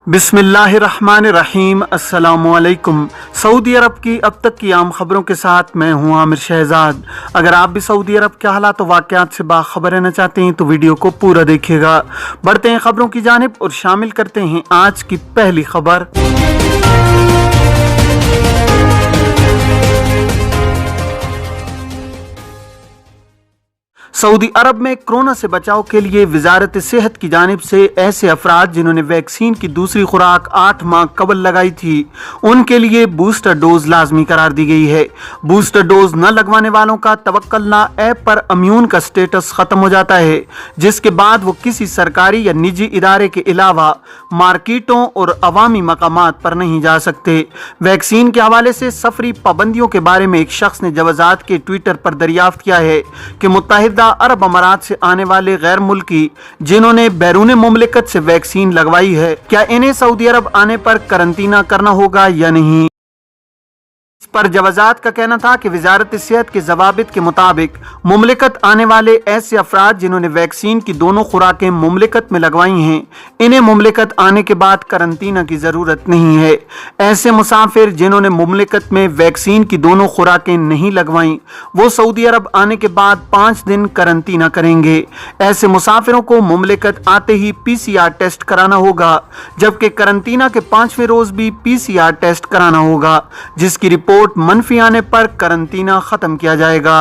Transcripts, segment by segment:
बिस्मिल्लाहिर्रहमानिर्रहीम। अस्सलामुअलैकुम। सऊदी अरब की अब तक की आम खबरों के साथ मैं हूं आमिर शहजाद। अगर आप भी सऊदी अरब के हालात और वाक़यात से बाखबर रहना चाहते हैं तो वीडियो को पूरा देखिएगा। बढ़ते हैं खबरों की जानिब और शामिल करते हैं आज की पहली खबर। सऊदी अरब में कोरोना से बचाव के लिए वजारत सेहत की जानिब से ऐसे अफराद जिन्होंने वैक्सीन की दूसरी खुराक 8 माह कबल लगाई थी उनके लिए बूस्टर डोज लाजमी करार दी गई है। बूस्टर डोज न लगवाने वालों का तवक्कलना ऐप पर इम्यून का स्टेटस खत्म हो जाता है, जिसके बाद वो किसी सरकारी या निजी इदारे के अलावा मार्केटों और अवामी मकामात पर नहीं जा सकते। वैक्सीन के हवाले से सफरी पाबंदियों के बारे में एक शख्स ने जवाजात के ट्विटर पर दरियाफ्त किया है कि मुत्तहिदा अरब अमारात से आने वाले गैर मुल्की जिन्होंने बैरून मुमलिकत से वैक्सीन लगवाई है, क्या इन्हें सऊदी अरब आने पर करंतना करना होगा या नहीं। इस पर जवाजात का कहना था कि वजारत सेहत के जवाबित के मुताबिक मुमलिकत आने वाले ऐसे अफराद जिन्होंने वैक्सीन की दोनों खुराकें मुमलिकत में लगवाई हैं, इन्हें मुमलिकत आने के बाद करंतना की जरूरत नहीं है। ऐसे मुसाफिर जिन्होंने मुमलिकत में वैक्सीन की दोनों खुराकें नहीं लगवाई वो सऊदी अरब आने के बाद 5 दिन करंतना करेंगे। ऐसे मुसाफिरों को मुमलिकत आते ही PCR टेस्ट कराना होगा, जबकि करंतना के 5वें रोज भी PCR टेस्ट कराना होगा, जिसकी रिपोर्ट मनफी आने पर करंतना खत्म किया जाएगा।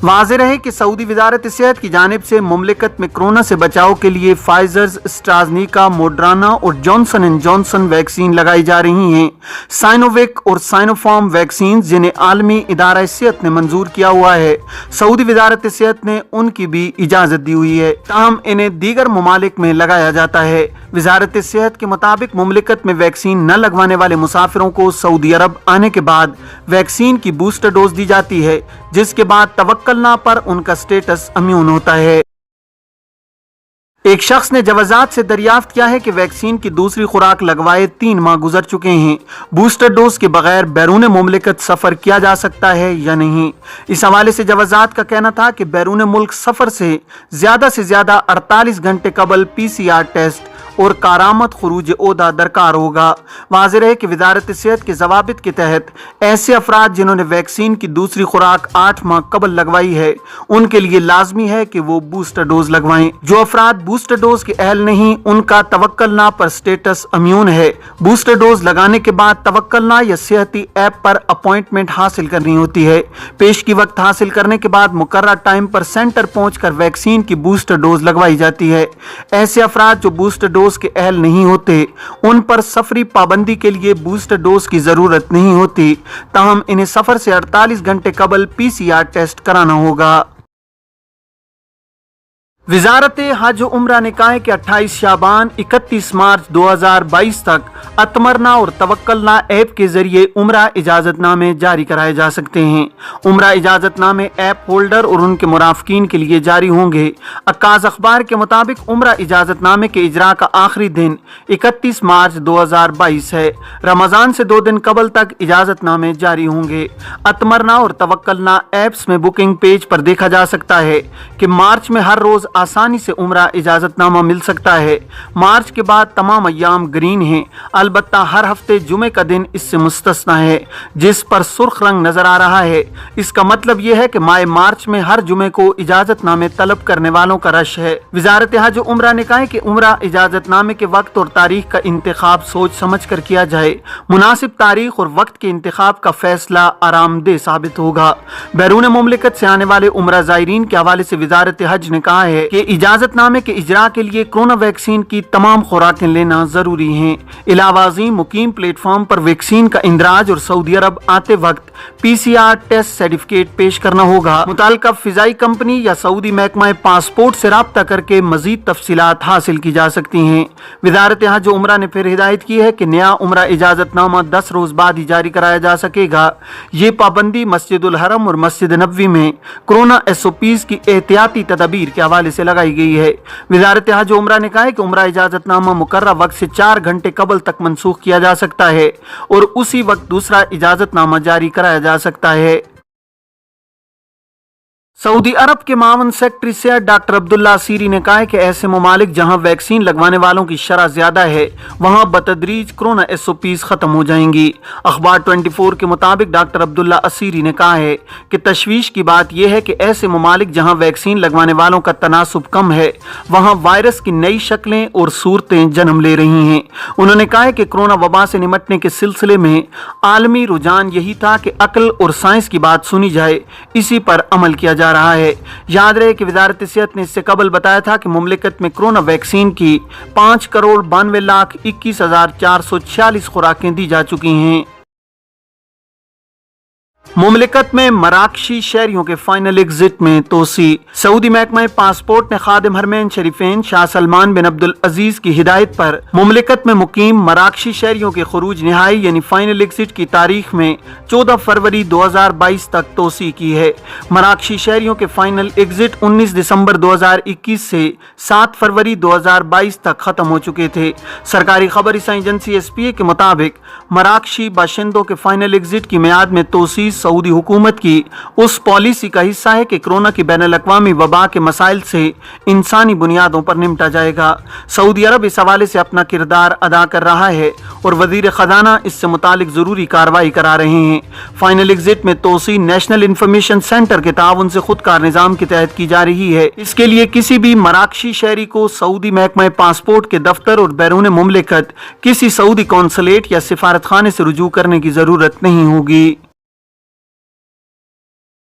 वाज़ेह रहे कि सऊदी वजारत सेहत की जानिब से मुमलिकत में कोरोना से बचाव के लिए फाइजर, एस्ट्राज़नीका, मोडराना और जॉनसन एंड जॉनसन वैक्सीन लगाई जा रही हैं। साइनोवेक और साइनोफार्म वैक्सीन जिन्हें आलमी इदारा सेहत ने मंजूर किया हुआ है, सऊदी वजारत सेहत ने उनकी भी इजाज़त दी हुई है, ताहम इन्हें दीगर ममालिक में लगाया जाता है। वजारत सेहत के मुताबिक मुमलिकत में वैक्सीन न लगवाने वाले मुसाफिरों को सऊदी अरब आने के बाद वैक्सीन की बूस्टर डोज दी जाती है, जिसके बाद तवक्कलना पर उनका स्टेटस इम्यून होता है। एक शख्स ने जवाजात से दरियाफ्त किया है कि वैक्सीन की दूसरी खुराक लगवाए 3 माह गुजर चुके हैं, बूस्टर डोज के बगैर बैरून मुमलिकत सफर किया जा सकता है या नहीं। इस हवाले से जवाजात का कहना था कि बैरून मुल्क सफर से ज्यादा 48 घंटे कबल PCR टेस्ट और कारामत खुरूज ओदा दरकार होगा। वाज़ेह रहे कि वजारत सेहत के जवाबित के तहत ऐसे अफराद जिन्होंने वैक्सीन की दूसरी खुराक 8 माह कबल लगवाई है उनके लिए लाजमी है कि वो बूस्टर डोज लगवाएं। जो अफराद बूस्टर डोज के अहल नहीं, उनका तवक्कलना पर स्टेटस इम्यून है। बूस्टर डोज लगाने के बाद तवक्कलना या सेहती ऐप पर अपॉइंटमेंट हासिल करनी होती है। पेशगी वक्त हासिल करने के बाद मुकर्रर टाइम पर सेंटर पहुंचकर वैक्सीन की बूस्टर डोज लगवाई जाती है। ऐसे अफराद जो बूस्टर डोज के अहल नहीं होते उन पर सफरी पाबंदी के लिए बूस्टर डोज की जरूरत नहीं होती, ताहम इन्हें सफर से 48 घंटे कबल PCR टेस्ट कराना होगा। वजारत हज उम्रा ने कहा है कि 28 शाबान 31 मार्च 2022 तक अतमरना और तवक्कलना ऐप के जरिए उम्रा इजाजतनामे जारी कराए जा सकते हैं। उम्रा इजाजतनामे ऐप होल्डर और उनके मुराफिकीन के लिए जारी होंगे। अक्काज अखबार के मुताबिक उम्रा इजाजतनामे के इजरा का आखिरी दिन 31 मार्च 2022 है। रमजान से 2 दिन कबल तक इजाजतनामे जारी होंगे। अतमरना और तवक्कलना ऐप्स में बुकिंग पेज पर देखा जा सकता है कि मार्च में हर रोज आसानी से उम्रा इजाजतनामा मिल सकता है। मार्च के बाद तमाम अय्याम ग्रीन हैं, अलबत्ता हर हफ्ते जुमे का दिन इससे मुस्तस्ना है, जिस पर सुर्ख रंग नजर आ रहा है। इसका मतलब यह है कि माह मार्च में हर जुमे को इजाजतनामे तलब करने वालों का रश है। वजारत हज उम्रा ने कहा है कि उम्रा इजाजतनामे के वक्त और तारीख का इंतखाब सोच समझ कर किया जाए। मुनासिब तारीख और वक्त के इंतखाब का फैसला आरामदेह साबित होगा। बैरून मुमलिकत से आने वाले उम्रा ज़ायरीन के हवाले से वजारत हज ने कहा है कि इजाजतनामे के इजरा के लिए कोरोना वैक्सीन की तमाम खुराकें लेना जरूरी हैं। इलावाजी मुकीम प्लेटफॉर्म पर वैक्सीन का इंदराज और सऊदी अरब आते वक्त PCR टेस्ट सर्टिफिकेट पेश करना होगा। मुताल्लिका फिजाई कंपनी या सऊदी महकमा पासपोर्ट से राब्ता करके मजीद तफसीलात हासिल की जा सकती हैं। वजारत हज उम्रा ने फिर हिदायत की है कि नया उम्रा इजाजतनामा 10 रोज बाद ही जारी कराया जा सकेगा। ये पाबंदी मस्जिदुल हरम और मस्जिद नबवी में कोरोना SOPs की एहतियाती तदबीर के हवाले से लगाई गई है। वजारत हज उम्रा ने कहा है कि उम्रा इजाजतनामा मुकर्रर वक्त से 4 घंटे कबल तक मनसूख किया जा सकता है और उसी वक्त दूसरा इजाजतनामा जारी कराया जा सकता है। सऊदी अरब के मामून सेक्रेटरी सैयद डॉक्टर अब्दुल्ला असीरी ने कहा है कि ऐसे ममालिक जहां वैक्सीन लगवाने वालों की शरह ज्यादा है वहां बतदरीज कोरोना SOPs खत्म हो जाएंगी। अखबार 24 के मुताबिक डॉक्टर अब्दुल्ला असीरी ने कहा है कि तशवीश की बात यह है कि ऐसे ममालिक जहां वैक्सीन लगवाने वालों का तनासुब कम है वहां वायरस की नई शक्लें और सूरतें जन्म ले रही हैं। उन्होंने कहा है कि कोरोना वबा से निमटने के सिलसिले में आलमी रुझान यही था कि अक्ल और साइंस की बात सुनी जाए, इसी पर अमल किया जा रहा है। याद रहे कि वजारत सेहत ने इससे कबल बताया था कि मुमलिकत में कोरोना वैक्सीन की 5,92,21,446 खुराकें दी जा चुकी हैं। मुमलिकत में मराकशी शहरियों के फाइनल एग्जिट में तोसी। सऊदी महकमा पासपोर्ट ने खादिम हरमैन शरीफेन शाह सलमान बिन अब्दुल अजीज की हिदायत पर मुमलिकत में मुकीम मराकशी शहरियों के खुरूज निहाई यानी फाइनल एग्जिट की तारीख में 14 फरवरी 2022 तक तोसी की है। मराकशी शहरियों के फाइनल एग्जिट 19 दिसंबर 2021 से 7 फरवरी 2022 तक खत्म हो चुके थे। सरकारी खबर एजेंसी SPA के मुताबिक मराकशी बाशिंदों के फाइनल एग्जिट की मियाद में तोसी सऊदी हुकूमत की उस पॉलिसी का हिस्सा है कि कोरोना की बैनुल-अक़वामी वबा के मसाइल से इंसानी बुनियादों पर निपटा जाएगा। सऊदी अरब इस हवाले से अपना किरदार अदा कर रहा है और वजीर खजाना इससे मुतालिक जरूरी कार्रवाई करा रहे हैं। फाइनल एग्जिट में तोसी नेशनल इंफॉर्मेशन सेंटर के ताउन से खुदकार निज़ाम के तहत की जा रही है। इसके लिए किसी भी मराकशी शहरी को सऊदी महकमा पासपोर्ट के दफ्तर और बैरून मुमलिकत किसी सऊदी कौंसलेट या सिफारत खाने से रुजू करने की जरूरत नहीं होगी।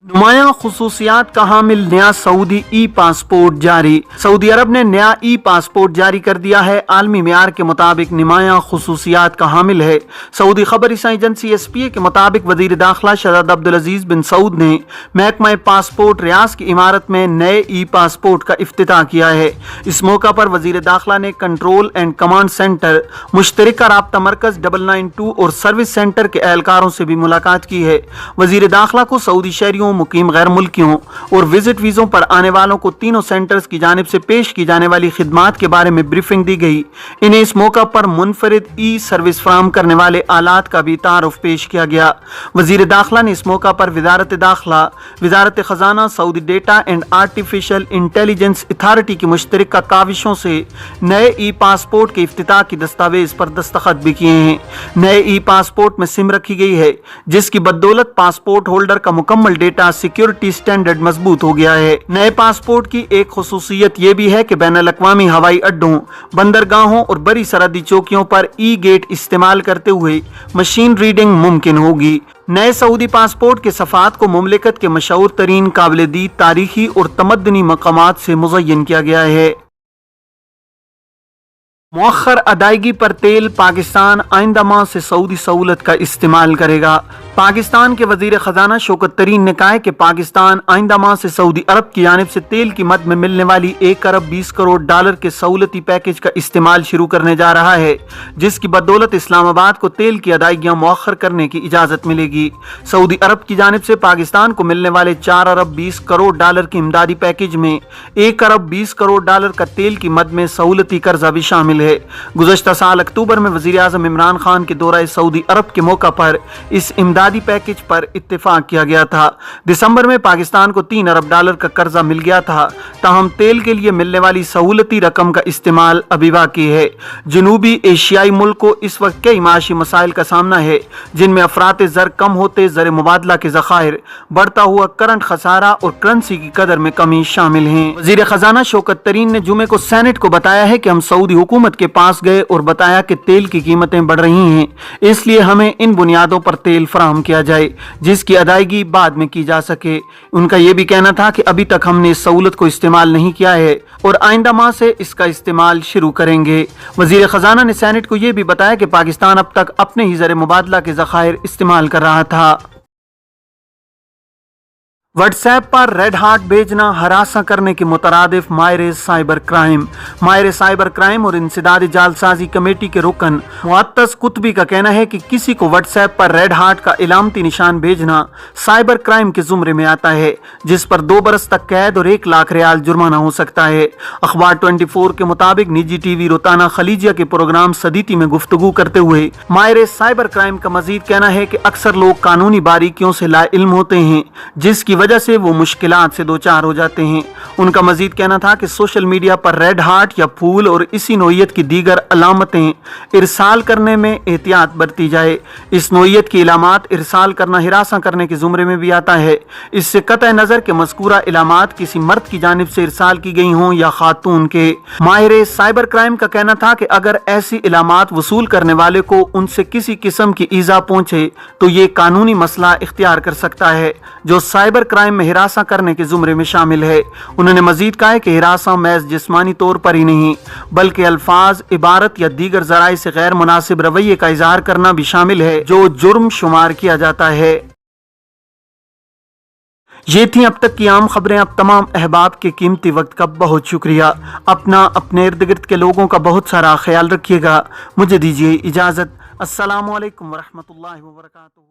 नुमाया खुसूसियात का हामिल नया सऊदी पासपोर्ट जारी। सऊदी अरब ने नया पासपोर्ट जारी कर दिया है। आलमी मेयार के मुताबिक नुमाया खुसूसियात का हामिल है। सऊदी खबर एजेंसी SPA के मुताबिक वजीर दाखिला शहजादा अब्दुल अजीज बिन सऊद ने महकमा पासपोर्ट रियाज की इमारत में नए पासपोर्ट का इफ्तिताह किया है। इस मौका पर वजीर दाखिला ने कंट्रोल एंड कमांड सेंटर, मुश्तरका राब्ता मरकज 992 और सर्विस सेंटर के एहलकारों से भी मुलाकात की है। वजीर दाखिला को सऊदी शहरियों, मुकीम गैर मुल्कियों और विजिट वीजों पर आने वालों को तीनों सेंटर्स की जानिब से पेश की जाने वाली खिदमात के बारे में ब्रीफिंग दी गई। इन्हें इस मौका पर मुनफरिद सर्विस फराहम करने वाले आलात का भी तारुफ पेश किया गया। वजीर दाखिला ने इस मौका पर वजारत दाखिला, वजारत खजाना, Saudi data and artificial intelligence authority की मुश्तरका काविशों से नए पासपोर्ट के इफ्तिताह की दस्तावेज पर दस्तखत भी किए हैं। नए पासपोर्ट में सिम रखी गई है जिसकी बदौलत पासपोर्ट होल्डर का मुकम्मल डेटा सिक्योरिटी स्टैंडर्ड मजबूत हो गया है। नए पासपोर्ट की एक खुसूसियत यह भी है कि बैनुल-अक़वामी हवाई अड्डों, बंदरगाहों और बड़ी सरहदी चौकियों पर गेट इस्तेमाल करते हुए मशीन रीडिंग मुमकिन होगी। नए सऊदी पासपोर्ट के सफ़ात को मुमलिकत के मशहूर तरीन काबिल-दीद तारीखी और तमद्दुनी मकामात से मुज़य्यन किया गया है। मुअख्खर अदायगी पर तेल पाकिस्तान आइंदा माह से सऊदी सहूलत का इस्तेमाल करेगा। पाकिस्तान के वजीर खजाना शौकत तरीन ने कहा है कि पाकिस्तान आइंदा माह से सऊदी अरब की जानिब से तेल की मद में मिलने वाली 1 अरब 20 करोड़ डॉलर के सहूलती पैकेज का इस्तेमाल शुरू करने जा रहा है, जिसकी बदौलत इस्लामाबाद को तेल की अदायगियां मुअख्खर करने की इजाजत मिलेगी। सऊदी अरब की जानिब से पाकिस्तान को मिलने वाले 4 अरब 20 करोड़ डॉलर के इमदादी पैकेज में 1 अरब 20 करोड़ डॉलर का तेल की मद में सहूलती कर्जा भी शामिल है। गुज़श्ता साल अक्टूबर में वज़ीर आज़म इमरान खान के दौरा सऊदी अरब के मौका पर इस इमदादी पैकेज पर इत्तेफाक किया गया था। दिसंबर में पाकिस्तान को 3 अरब डॉलर का कर्जा मिल गया था। ताहम तेल के लिए मिलने वाली सहूलती रकम का इस्तेमाल अभी बाकी है। जनूबी एशियाई मुल्क को इस वक्त कई माशी मसाइल का सामना है, जिनमें अफरात ज़र कम होते ज़र मुबादला के ज़खायर, बढ़ता हुआ करंट खसारा और करेंसी की कदर में कमी शामिल हैं। वज़ीर खजाना शौकत तरीन ने जुमे को सेनेट को बताया है कि हम सऊदी हुकूमत के पास गए और बताया कि तेल की कीमतें बढ़ रही हैं, इसलिए हमें इन बुनियादों पर तेल फराहम किया जाए जिसकी अदायगी बाद में की जा सके। उनका यह भी कहना था कि अभी तक हमने इस सहूलत को इस्तेमाल नहीं किया है और आइंदा माह से इसका इस्तेमाल शुरू करेंगे। वजीर खजाना ने सेनेट को यह भी बताया कि पाकिस्तान अब तक अपने ही ज़र मुबादला के ज़खायर इस्तेमाल कर रहा था। व्हाट्सएप पर रेड हार्ट भेजना हरासा करने के मुतरादिफ माहिर साइबर क्राइम और इंसदादी जालसाजी कमेटी के रुकन मुअत्तज़ कुतबी का कहना है कि किसी को व्हाट्सएप पर रेड हार्ट का इलामती निशान भेजना साइबर क्राइम के जुमरे में आता है, जिस पर 2 बरस तक कैद और 1 लाख रियाल जुर्माना हो सकता है। अखबार 24 के मुताबिक निजी टीवी रोताना खलीजिया के प्रोग्राम सदीती में गुफ्तगू करते हुए माहिर साइबर क्राइम का मजीद कहना है कि अक्सर लोग कानूनी बारीकियों से लाइल्म होते हैं, जिसकी وجہ سے وہ مشکلات سے دوچار ہو جاتے ہیں۔ ان کا مزید کہنا تھا کہ سوشل میڈیا پر ریڈ ہارٹ یا پھول اور اسی نوعیت کی دیگر علامتیں ارسال کرنے میں احتیاط برتی جائے۔ اس نوعیت کی علامات ارسال کرنا ہراساں کرنے کے زمرے میں بھی آتا ہے۔ اس سے قطع نظر کہ مذکورہ علامات کسی مرد کی جانب سے ارسال کی گئی ہوں یا خاتون کے۔ ماہر سائبر کرائم کا کہنا تھا کہ اگر ایسی علامات وصول کرنے والے کو ان سے کسی قسم کی ایذا پہنچے تو یہ قانونی مسئلہ اختیار کر سکتا ہے جو سائبر کرائم میں ہراساں کرنے کے زمرے میں شامل ہے۔ انہوں نے مزید کہا کہ ہراساں محض جسمانی طور پر ہی نہیں بلکہ الفاظ، عبارت یا دیگر ذرائع سے غیر مناسب رویے کا اظہار کرنا بھی شامل ہے جو جرم شمار کیا جاتا ہے۔ یہ تھیں اب تک کی عام خبریں۔ اب تمام احباب کے قیمتی وقت کا بہت شکریہ۔ اپنے ارد گرد کے لوگوں کا بہت سارا خیال رکھیے گا۔ مجھے دیجیے اجازت۔ السلام علیکم ورحمۃ اللہ وبرکاتہ۔